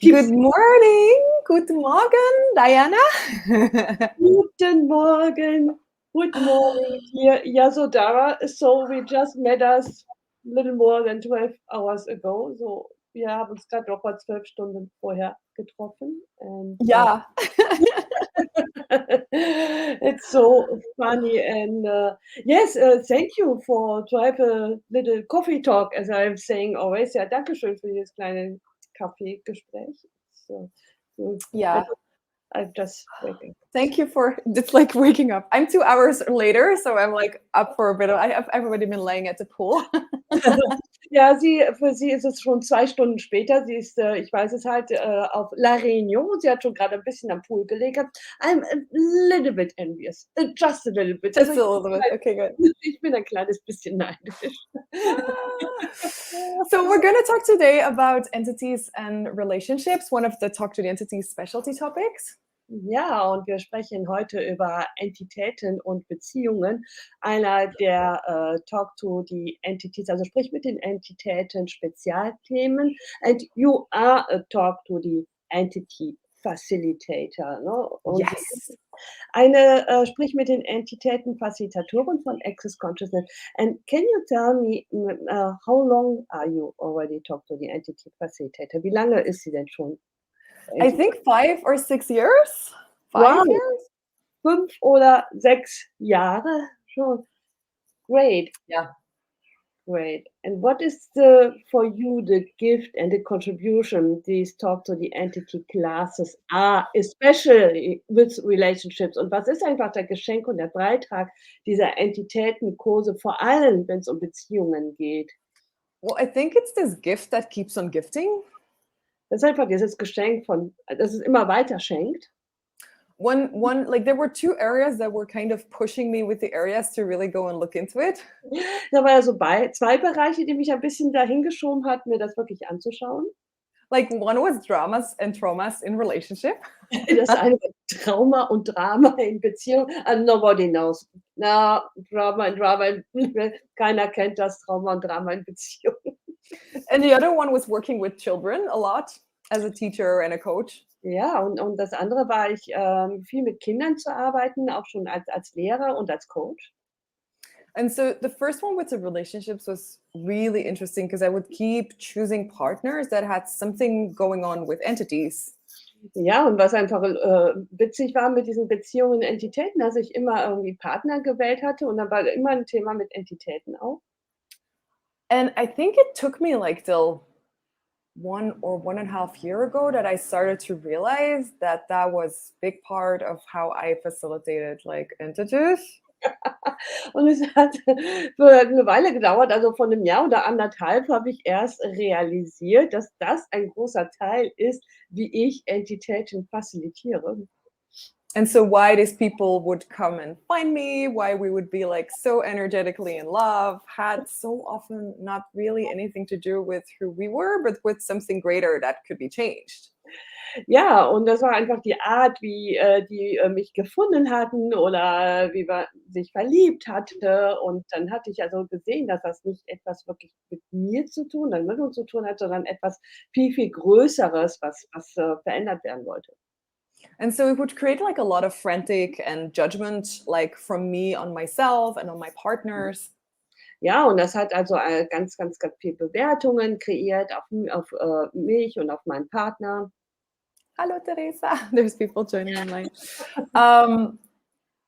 Good morning. Guten Morgen, Diana. Guten Morgen. Good morning, dear Yasodhara. So we just met us a little more than 12 hours ago. So wir haben uns gerade noch mal 12 Stunden vorher getroffen. And, Ja. it's so funny. And yes, thank you to have a little coffee talk, as I'm saying always. Ja, danke schön für dieses kleine Kaffeegespräch. So, Yeah. I just waking up. Thank you for, it's like waking up. I'm 2 hours later, so I'm like up for a bit. I've already been laying at the pool. Ja, für sie ist es schon 2 Stunden später. Sie ist, ich weiß es halt, auf La Réunion. Sie hat schon gerade ein bisschen am Pool gelegen. I'm a little bit envious, just a little bit. Just a little bit. Okay, good. Ich bin ein kleines bisschen neidisch. So we're going to talk today about entities and relationships, one of the Talk to the Entities specialty topics. Ja, und wir sprechen heute über Entitäten und Beziehungen. Einer der Talk to the Entities, also sprich mit den Entitäten Spezialthemen. And you are a Talk to the Entity Facilitator. Ne? Und Yes. eine Sprich mit den Entitäten Facilitatorin von Access Consciousness. And can you tell me how long are you already Talk to the Entity Facilitator? Wie lange ist sie denn schon? I think 5 or 6 years. 5 Wow. years? 5 oder 6 Jahre schon. Great. Yeah. Great. And what is for you the gift and the contribution these Talk to the Entity classes are, especially with relationships? Und was ist einfach der Geschenk und der Beitrag dieser Entitätenkurse, vor allem wenn es um Beziehungen geht? Well, I think it's this gift that keeps on gifting. Das ist einfach dieses Geschenk das es immer weiter schenkt. One like there were 2 areas that were kind of pushing me with the areas to really go and look into it. Da war ja so 2 Bereiche, die mich ein bisschen dahin geschoben hat, mir das wirklich anzuschauen. Like one was dramas and traumas in relationship. Das eine war Trauma und Drama in Beziehung. Nobody knows. Na, Drama, keiner kennt das Trauma und Drama in Beziehung. And the other one was working with children a lot as a teacher and a coach. Ja, und das andere war viel mit Kindern zu arbeiten, auch schon als Lehrer und als Coach. And so the first one with the relationships was really interesting because I would keep choosing partners that had something going on with entities. Ja, und was einfach witzig war mit diesen Beziehungen und Entitäten, dass ich immer irgendwie Partner gewählt hatte und dann war immer ein Thema mit Entitäten auch. And I think it took me like till 1 or 1.5 years ago that I started to realize that that was a big part of how I facilitated like entities. Und es hat für eine Weile gedauert, also von 'nem Jahr oder 1,5 habe ich erst realisiert, dass das ein großer Teil ist, wie ich Entitäten facilitiere. And so why these people would come and find me, why we would be like so energetically in love, had so often not really anything to do with who we were, but with something greater that could be changed. Ja, und das war einfach die Art, wie die mich gefunden hatten oder wie man sich verliebt hatte. Und dann hatte ich also gesehen, dass das nicht etwas wirklich mit mir zu tun, mit uns zu tun hat, sondern etwas viel, viel Größeres, was verändert werden wollte. And so it would create like a lot of frantic and judgment, like from me on myself and on my partners. Ja, und das hat also ganz, ganz, ganz viel Bewertungen kreiert auf mich und auf meinen Partner. Hello, Teresa. There's people joining online.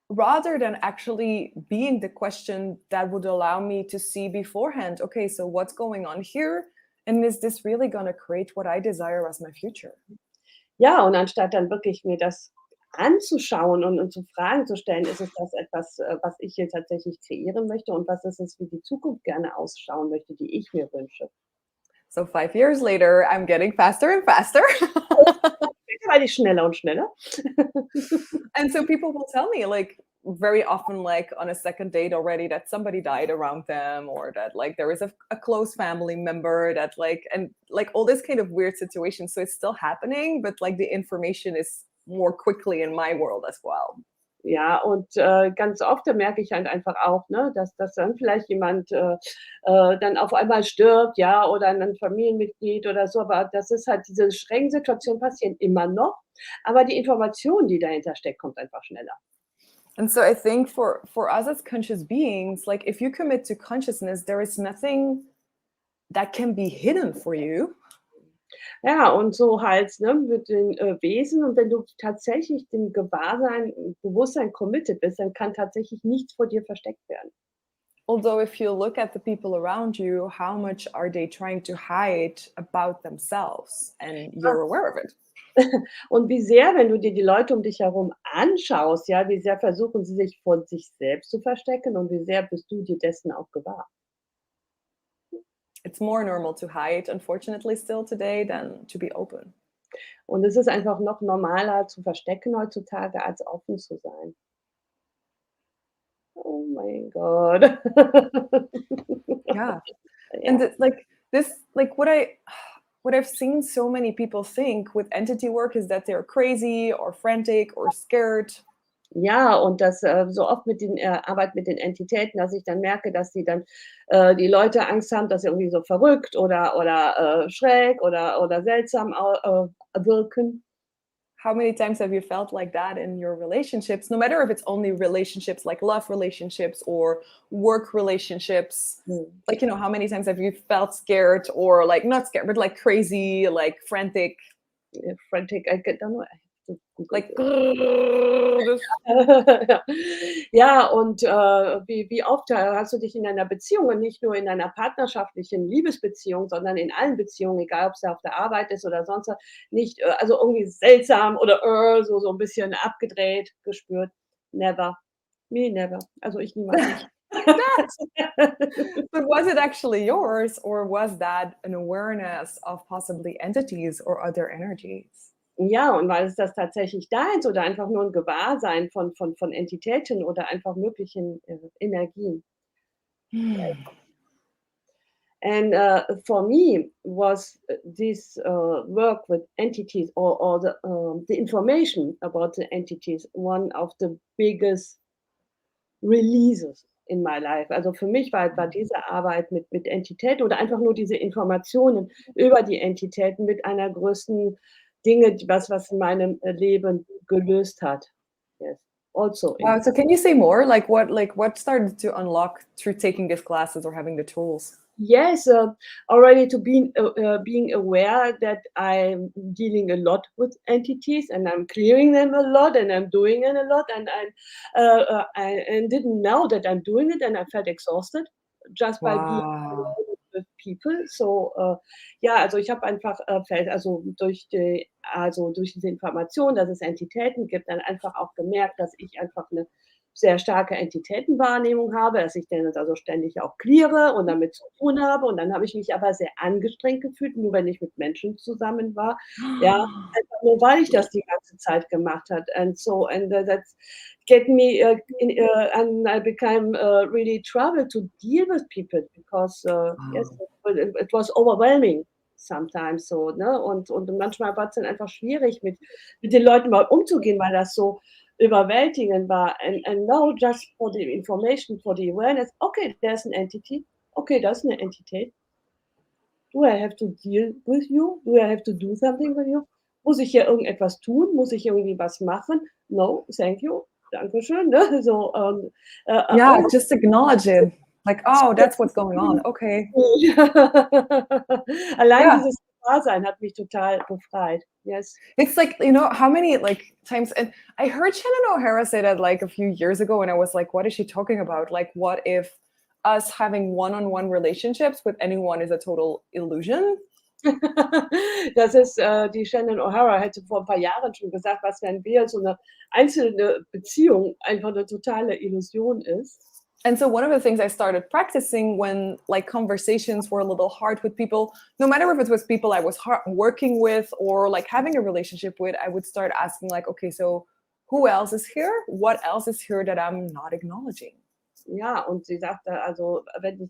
Rather than actually being the question that would allow me to see beforehand, okay, so what's going on here? And is this really going to create what I desire as my future? Ja, und anstatt dann wirklich mir das anzuschauen und zu Fragen zu stellen, ist es das etwas, was ich hier tatsächlich kreieren möchte und was ist es, wie die Zukunft gerne ausschauen möchte, die ich mir wünsche. So 5 years later, I'm getting faster and faster. Werde ich schneller und schneller. And so people will tell me like very often like on a second date already that somebody died around them or that like there is a close family member that like and like all this kind of weird situations. So it's still happening, but like the information is more quickly in my world as well. Ja, und, ganz oft, da merke ich halt einfach auch, ne, dass dann vielleicht jemand, dann auf einmal stirbt, ja, oder 'nen Familienmitglied oder so, aber das ist halt diese schrägen Situationen passieren immer noch, aber die Information, die dahinter steckt, kommt einfach schneller. And so I think for us as conscious beings, like if you commit to consciousness, there is nothing that can be hidden for you. Ja, und so halt, ne, mit den, Wesen und wenn du tatsächlich dem Gewahrsein, Bewusstsein committed bist, dann kann tatsächlich nichts vor dir versteckt werden. Although if you look at the people around you, how much are they trying to hide about themselves? And you're aware of it. Und wie sehr, wenn du dir die Leute um dich herum anschaust, ja, wie sehr versuchen sie sich vor sich selbst zu verstecken und wie sehr bist du dir dessen auch gewahr. It's more normal to hide, unfortunately, still today than to be open. Und es ist einfach noch normaler zu verstecken heutzutage, als offen zu sein. Oh mein Gott. Yeah. And Ja. it's like this, like what I've seen so many people think with entity work is that they're crazy or frantic or scared. Ja, und das, so oft mit den Arbeit mit den Entitäten, dass ich dann merke, dass die dann die Leute Angst haben, dass sie irgendwie so verrückt oder schräg oder seltsam wirken. How many times have you felt like that in your relationships? No matter if it's only relationships like love relationships or work relationships. Mhm. Like, you know, how many times have you felt scared or like not scared, but like crazy, like frantic, Frantic, I don't know. like Ja, und, wie oft, hast du dich in einer Beziehung und nicht nur in einer partnerschaftlichen Liebesbeziehung, sondern in allen Beziehungen, egal ob's da auf der Arbeit ist oder sonst was, nicht, also irgendwie seltsam oder, so 'n bisschen abgedreht gespürt? Never. Me never. Also, ich niemals nicht. but was it actually yours or was that an awareness of possibly entities or other energies? Ja, und weil es das tatsächlich deins oder einfach nur 'n Gewahrsein von Entitäten oder einfach möglichen, Energien. And for me was this work with entities or the information about the entities one of the biggest releases in my life. Also für mich war diese Arbeit mit Entitäten oder einfach nur diese Informationen über die Entitäten mit einer größten Dinge, was in meinem Leben gelöst hat. Yes. Also in Wow. So can you say more? Like what started to unlock through taking these classes or having the tools? Yes, already to being aware that I'm dealing a lot with entities and I'm clearing them a lot and I'm doing it a lot I and didn't know that I'm doing it and I felt exhausted just by being Wow. alone with people. So, ja, also ich habe einfach also durch diese Information, dass es Entitäten gibt, dann einfach auch gemerkt, dass ich einfach eine sehr starke Entitätenwahrnehmung habe, dass ich dann also ständig auch cleare und damit zu tun habe. Und dann habe ich mich aber sehr angestrengt gefühlt, nur wenn ich mit Menschen zusammen war. Ja, einfach nur, weil ich das die ganze Zeit gemacht hat. And that's get me and I became really trouble to deal with people because yes, Wow. it was overwhelming sometimes so, ne? Und manchmal war es dann einfach schwierig, mit den Leuten mal umzugehen, weil das so überwältigend war. And now just for the information, for the awareness, okay, there's an entity. Okay, das ist eine Entität. Do I have to deal with you? Do I have to do something with you? Muss ich hier irgendetwas tun? Muss ich irgendwie was machen? No, thank you. Dankeschön, ne? So, Yeah, oh, just acknowledge it. Like, oh, that's what's going on. Okay. allein Yeah. dieses Gewahrsein hat mich total befreit. Yes. It's like, you know, how many like times, and I heard Shannon O'Hara say that like a few years ago, and I was like, what is she talking about? Like, what if us having one-on-one relationships with anyone is a total illusion? Das ist, die Shannon O'Hara hätte vor 'n paar Jahren schon gesagt, was, wenn wir so 'ne einzelne Beziehung einfach 'ne totale Illusion ist. And so one of the things I started practicing when like conversations were a little hard with people, no matter if it was people I was working with or like having a relationship with, I would start asking like, okay, so who else is here? What else is here that I'm not acknowledging? Ja, und sie sagte, also, wenn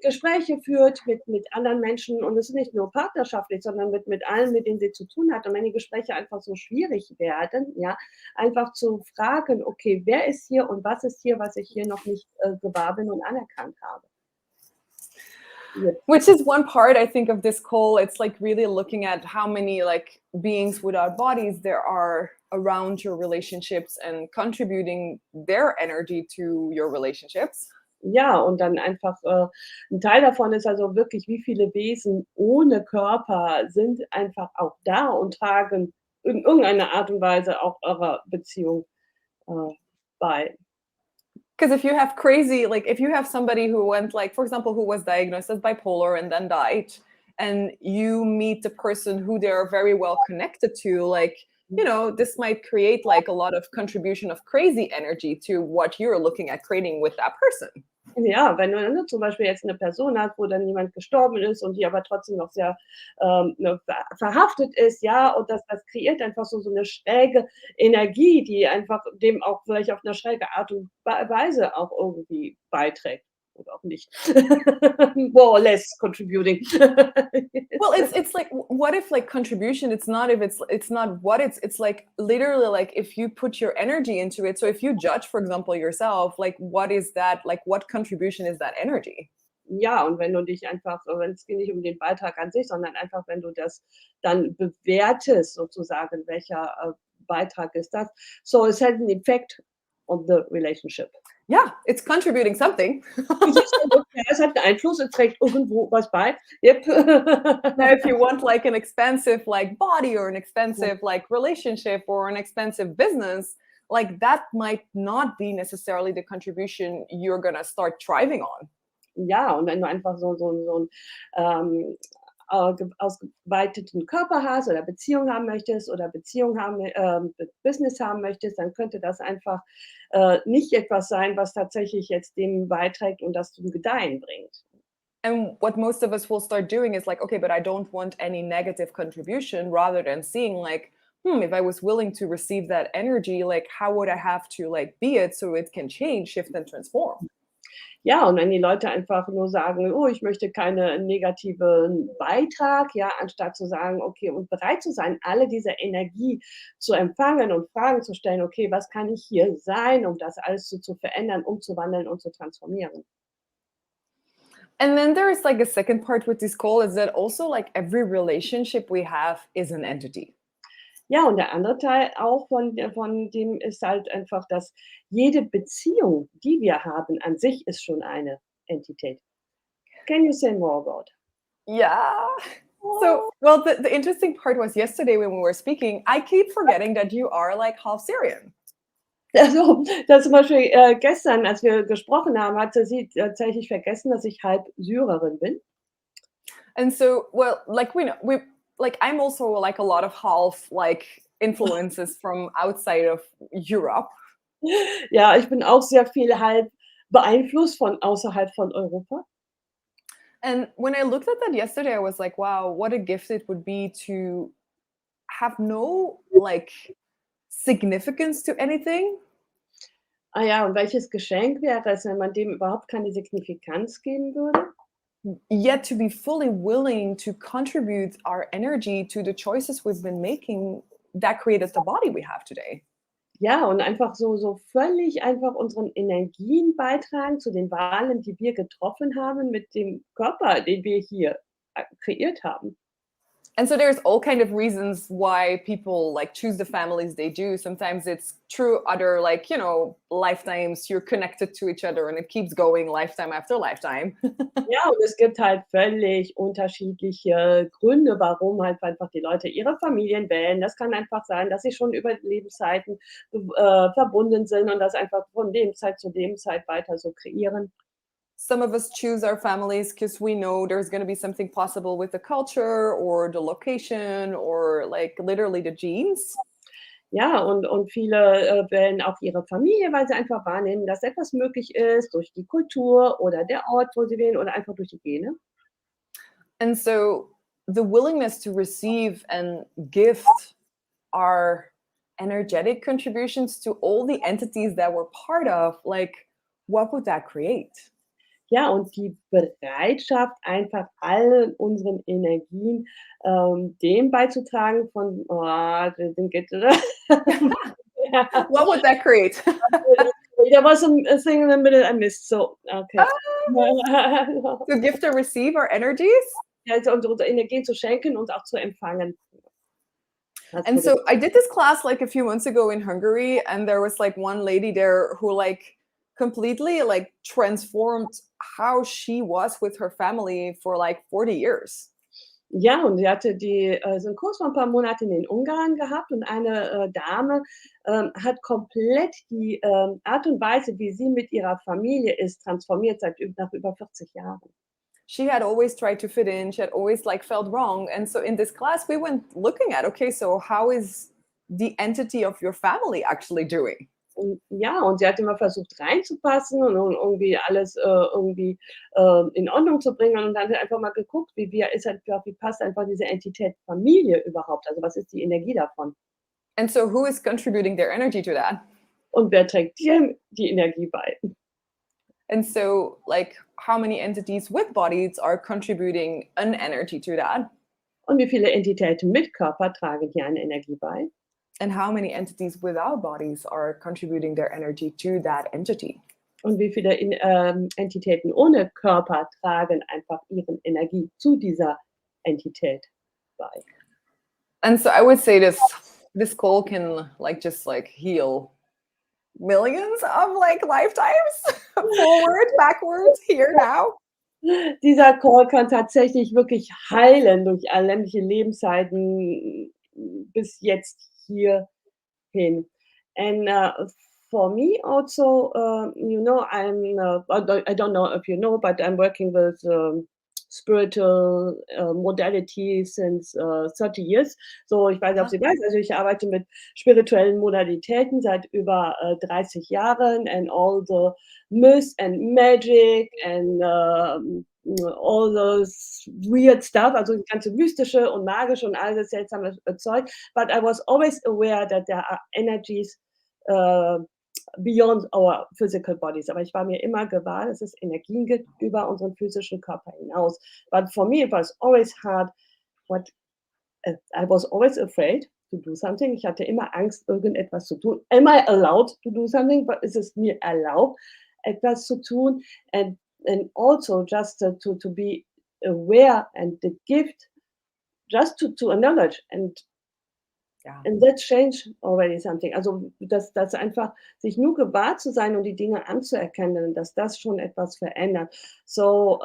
Gespräche führt mit anderen Menschen und es ist nicht nur partnerschaftlich, sondern mit allen, mit denen sie zu tun hat. Und wenn die Gespräche einfach so schwierig werden, ja, einfach zu fragen: „Okay, wer ist hier und was ist hier, was ich hier noch nicht, gewahr bin und anerkannt habe?“ Ja. Which is one part I think of this call. It's like really looking at how many like beings without bodies there are around your relationships and contributing their energy to your relationships. Ja, und dann einfach, 'n Teil davon ist also wirklich, wie viele Wesen ohne Körper sind einfach auch da und tragen in irgendeiner Art und Weise auch eurer Beziehung, äh, bei. Because if you have crazy, like if you have somebody who went, like, for example, who was diagnosed as bipolar and then died, and you meet the person who they're very well connected to, like, this might create like a lot of contribution of crazy energy to what you're looking at creating with that person. Ja, wenn du, ne, zum Beispiel jetzt 'ne Person hast, wo dann jemand gestorben ist und die aber trotzdem noch sehr, ne, verhaftet ist, ja, und das kreiert einfach so 'ne schräge Energie, die einfach dem auch vielleicht auf 'ne schräge Art und Weise auch irgendwie beiträgt oder auch nicht. More or less contributing. Well, it's like, what if like contribution? It's not if it's not what it's like literally like if you put your energy into it. So if you judge, for example, yourself, like what is that? Like what contribution is that energy? Ja, und wenn du dich einfach wenn's geht nicht um den Beitrag an sich, sondern einfach, wenn du das dann bewertest sozusagen, welcher, Beitrag ist das? So it has an effect on the relationship. Yeah, it's contributing something. Ja, es hat 'n Einfluss, es trägt irgendwo was bei. Jep. Now, if you want like an expensive like body or an expensive like relationship or an expensive business, like that might not be necessarily the contribution you're gonna start thriving on. Ja, und wenn du einfach so 'n, ausgeweiteten Körper hast oder Beziehung haben möchtest oder Beziehung haben Business haben möchtest, dann könnte das einfach, nicht etwas sein, was tatsächlich jetzt dem beiträgt und das zum Gedeihen bringt. And what most of us will start doing is like, okay, but I don't want any negative contribution, rather than seeing like, if I was willing to receive that energy, like how would I have to like be it so it can change, shift, and transform? Ja, und wenn die Leute einfach nur sagen: „Oh, ich möchte keinen negativen Beitrag“, ja, anstatt zu sagen: „Okay“, und bereit zu sein, alle diese Energie zu empfangen und Fragen zu stellen: „Okay, was kann ich hier sein, um das alles so zu verändern, umzuwandeln und zu transformieren?“ And then there is like a second part with this call is that also like every relationship we have is an entity. Ja, und der andere Teil auch von dem ist halt einfach, dass jede Beziehung, die wir haben, an sich ist schon eine Entität. Can you say more about? Yeah. So, well, the interesting part was yesterday when we were speaking, I keep forgetting that you are like half Syrian. Also, da zum Beispiel, gestern, als wir gesprochen haben, hatte sie tatsächlich vergessen, dass ich halb Syrerin bin. And so, well, like we like I'm also like a lot of half like influences from outside of Europe. Ja, ich bin auch sehr viel halb beeinflusst von außerhalb von Europa. And when I looked at that yesterday, I was like, wow, what a gift it would be to have no like significance to anything, Ah ja, und welches Geschenk wäre es, wenn man dem überhaupt keine Signifikanz geben würde? yet to be fully willing to contribute our energy to the choices we've been making that created the body we have today. Ja, und einfach so völlig einfach unseren Energien beitragen zu den Wahlen, die wir getroffen haben mit dem Körper, den wir hier, kreiert haben. And so there's all kind of reasons why people like choose the families they do. Sometimes it's through other like, lifetimes you're connected to each other and it keeps going lifetime after lifetime. Ja, und es gibt halt völlig unterschiedliche Gründe, warum halt einfach die Leute ihre Familien wählen. Das kann einfach sein, dass sie schon über Lebenszeiten, verbunden sind und das einfach von Lebenszeit zu Lebenszeit weiter so kreieren. Some of us choose our families because we know there's going to be something possible with the culture or the location or like literally the genes. Ja, und viele, wählen auch ihre Familie, weil sie einfach wahrnehmen, dass etwas möglich ist durch die Kultur oder der Ort, wo sie wählen oder einfach durch die Gene. And so the willingness to receive and gift our energetic contributions to all the entities that we're part of, like, what would that create? Ja, und die Bereitschaft, einfach allen unseren Energien, dem beizutragen von: „Oh, den geht ja, What would that create? there was some a thing in the middle I missed, so okay. To give to receive our energies? Ja, also unsere Energien zu schenken und auch zu empfangen. Das And würde ich so I did this class like a few months ago in Hungary, and there was like one lady there who like completely like transformed how she was with her family for like 40 years. Ja, und sie hatte so 'n Kurs vor 'n paar Monaten in Ungarn gehabt und eine, Dame, hat komplett die, Art und Weise, wie sie mit ihrer Familie ist, transformiert nach über 40 Jahren. She had always tried to fit in, she had always like felt wrong. And so in this class, we went looking at, okay, so how is the entity of your family actually doing? Und ja, und sie hat immer versucht reinzupassen und irgendwie alles, irgendwie, in Ordnung zu bringen und dann hat einfach mal geguckt, wie passt einfach diese Entität Familie überhaupt? Also, was ist die Energie davon? And so who is contributing their energy to that? Und wer trägt dir die Energie bei? And so, like, how many entities with bodies are contributing an energy to that? Und wie viele Entitäten mit Körper tragen hier eine Energie bei? And how many entities without bodies are contributing their energy to that entity? Und wie viele Entitäten ohne Körper tragen einfach ihre Energie zu dieser Entität bei? And so I would say this call can like just like heal millions of like lifetimes forward, backwards, here, now. Dieser Call kann tatsächlich wirklich heilen durch sämtliche Lebenszeiten bis jetzt hierhin. And, for me also, I don't know if you know, but I'm working with, spiritual, modalities since, 30 years. So, ich weiß nicht, ob Uh-huh. sie weiß, also ich arbeite mit spirituellen Modalitäten seit über, 30 Jahren and all the myths and magic and, all those weird stuff, also das ganze Mystische und Magische und all das seltsame, Zeug. But I was always aware that there are energies, äh, beyond our physical bodies. Aber ich war mir immer gewahr, dass es Energien gibt über unseren physischen Körper hinaus. But for me, it was always hard. What I was always afraid to do something. Ich hatte immer Angst, irgendetwas zu tun. Am I allowed to do something? But ist es mir erlaubt, etwas zu tun? And also just to be aware and the gift just to acknowledge Yeah. and that changed already something. Also, das einfach sich nur gewahr zu sein und die Dinge anzuerkennen, dass das schon etwas verändert. So,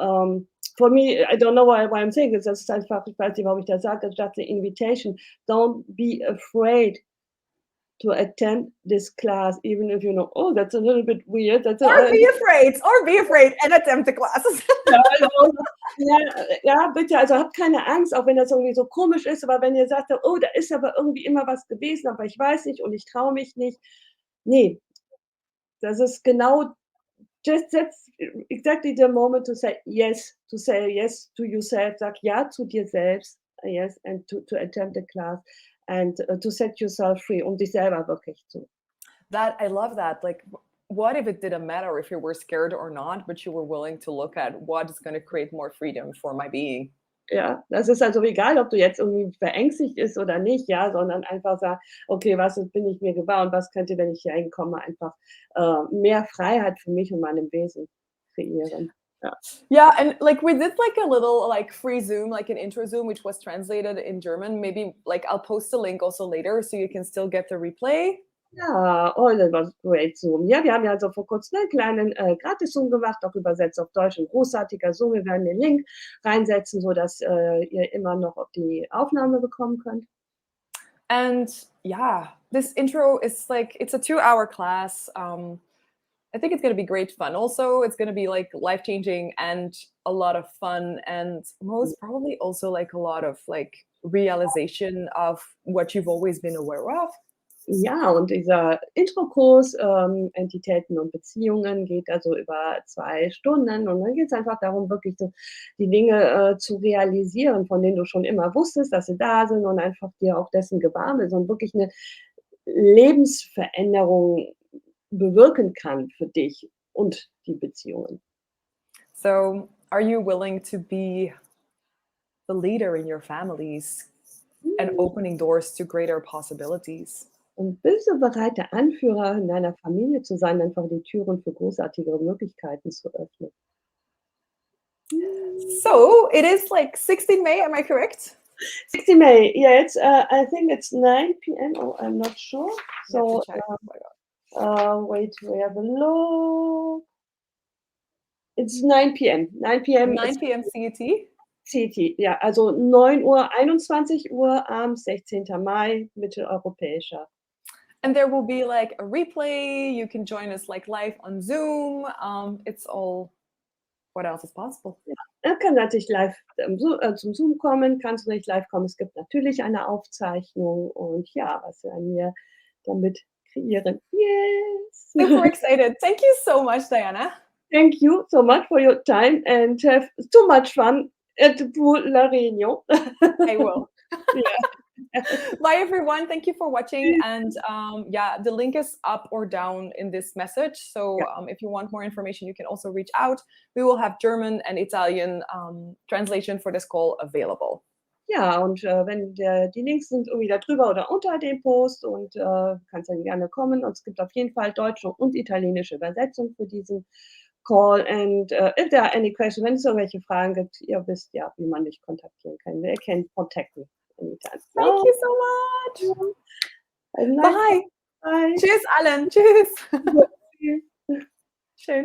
for me, I don't know why I'm saying this. Das ist einfach, ich weiß nicht, warum ich das sage, just the invitation. Don't be afraid to attend this class, even if you know, "Oh, that's a little bit weird." That's a Or be afraid and attempt the classes. Ja, also, ja, ja, bitte, also habt keine Angst, auch wenn das irgendwie so komisch ist, aber wenn ihr sagt: „Oh, da ist aber irgendwie immer was gewesen, aber ich weiß nicht und ich traue mich nicht." Ne, das ist genau that's exactly the moment to say yes to yourself. Sag ja zu dir selbst, yes, and to attend the class and, to set yourself free, um dich selber wirklich zu That I love that. Like, what if it didn't matter if you were scared or not, but you were willing to look at what is going to create more freedom for my being? ja, das ist also egal, ob du jetzt irgendwie verängstigt ist oder nicht, ja, sondern einfach sag: „Okay, was bin ich mir gewahr und was könnte, wenn ich hier hinkomme, einfach, mehr Freiheit für mich und meinem Wesen kreieren." Ja. Yeah, and like we did like a little like free Zoom, like an intro Zoom, which was translated in German. Maybe like I'll post a link also later so you can still get the replay. Ja, oh, das war great Zoom. Ja, wir haben ja also vor Kurzem 'nen kleinen, Gratis-Zoom gemacht, auch übersetzt auf Deutsch, 'n großartiger Zoom. Wir werden den Link reinsetzen, sodass, ihr immer noch auf die Aufnahme bekommen könnt. And yeah, this intro is like it's a 2-hour class. I think it's going to be great fun. Also, it's going to be like life changing and a lot of fun, and most probably also like a lot of like realization of what you've always been aware of. Ja, und dieser Introkurs, Entitäten und Beziehungen geht also über 2 Stunden und dann geht's einfach darum, wirklich so die Dinge, zu realisieren, von denen du schon immer wusstest, dass sie da sind und einfach dir auch dessen gewahr bist und wirklich 'ne Lebensveränderung bewirken kann für dich und die Beziehungen. So, are you willing to be the leader in your families and opening doors to greater possibilities? Und bist du bereit, der Anführer in deiner Familie zu sein, einfach die Türen für großartigere Möglichkeiten zu öffnen? So, it is like 16 May, am I correct? 16 May, yeah, it's, I think it's 9 p.m. Oh, I'm not sure. You have to So, check. Oh my God. wait, we have a look. It's 9 p.m. 9 p.m. 9 p.m. CET. CT, ja, also 9 Uhr, 21 Uhr am 16. Mai, mitteleuropäischer. And there will be like a replay. You can join us like live on Zoom. It's all, what else is possible? Ja, er kann natürlich live zum Zoom kommen, kannst du nicht live kommen. Es gibt natürlich eine Aufzeichnung und ja, was werden wir damit kreieren? Yes! Super excited. Thank you so much, Diana. Thank you so much for your time and have so much fun at la Réunion. I will. Yeah. Bye, everyone. Thank you for watching. And yeah, the link is up or down in this message. So if you want more information, you can also reach out. We will have German and Italian translation for this call available. Ja, und wenn die Links sind irgendwie da drüber oder unter dem Post und kannst dann gerne kommen. Und es gibt auf jeden Fall deutsche und italienische Übersetzung für diesen Call. And if there are any questions, wenn es irgendwelche Fragen gibt, ihr wisst ja, wie man mich kontaktieren kann. You can contact me anytime. Thank you so much. Nice. Bye. Bye. Tschüss allen. Tschüss. Tschüss. Schöne